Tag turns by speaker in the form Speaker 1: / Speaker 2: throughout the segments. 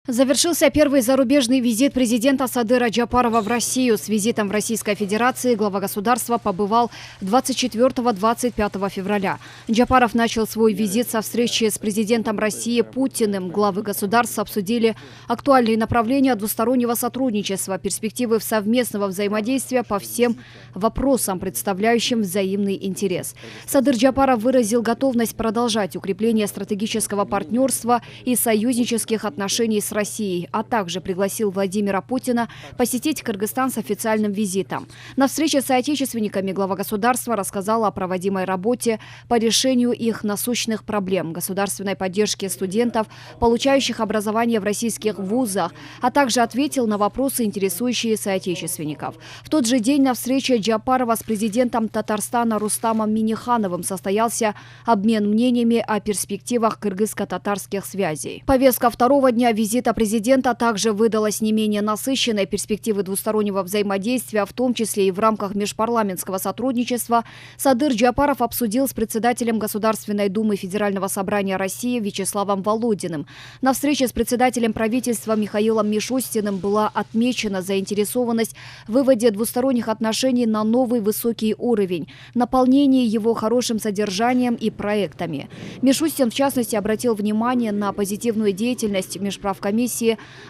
Speaker 1: Завершился первый зарубежный визит президента Садыра Джапарова в Россию. С визитом в Российской Федерации глава государства побывал 24-25 февраля. Джапаров начал свой визит со встречи с президентом России Путиным. Главы государств обсудили актуальные направления двустороннего сотрудничества, перспективы совместного взаимодействия по всем вопросам, представляющим взаимный интерес. Садыр Джапаров выразил готовность продолжать укрепление стратегического партнерства и союзнических отношений с Россией, а также пригласил Владимира Путина посетить Кыргызстан с официальным визитом. На встрече с соотечественниками глава государства рассказал о проводимой работе по решению их насущных проблем, государственной поддержке студентов, получающих образование в российских вузах, а также ответил на вопросы, интересующие соотечественников. В тот же день на встрече Джапарова с президентом Татарстана Рустамом Миннихановым состоялся обмен мнениями о перспективах кыргызско-татарских связей. Повестка второго дня визита президента также выдалась не менее насыщенной. Перспективы двустороннего взаимодействия, в том числе и в рамках межпарламентского сотрудничества, Садыр Джапаров обсудил с председателем Государственной Думы Федерального собрания России Вячеславом Володиным. На встрече с председателем правительства Михаилом Мишустиным была отмечена заинтересованность в выводе двусторонних отношений на новый высокий уровень, наполнении его хорошим содержанием и проектами. Мишустин, в частности, обратил внимание на позитивную деятельность межправкомиссии,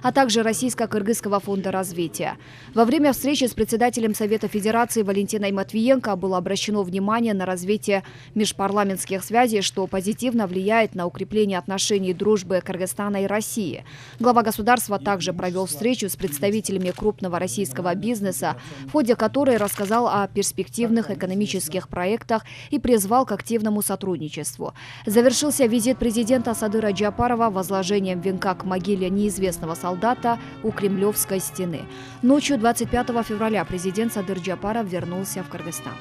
Speaker 1: а также Российско-Кыргызского фонда развития. Во время встречи с председателем Совета Федерации Валентиной Матвиенко было обращено внимание на развитие межпарламентских связей, что позитивно влияет на укрепление отношений дружбы Кыргызстана и России. Глава государства также провел встречу с представителями крупного российского бизнеса, в ходе которой рассказал о перспективных экономических проектах и призвал к активному сотрудничеству. Завершился визит президента Садыра Джапарова возложением венка к могиле неизвестного солдата у Кремлевской стены. Ночью 25 февраля президент Садыр Джапаров вернулся в Кыргызстан.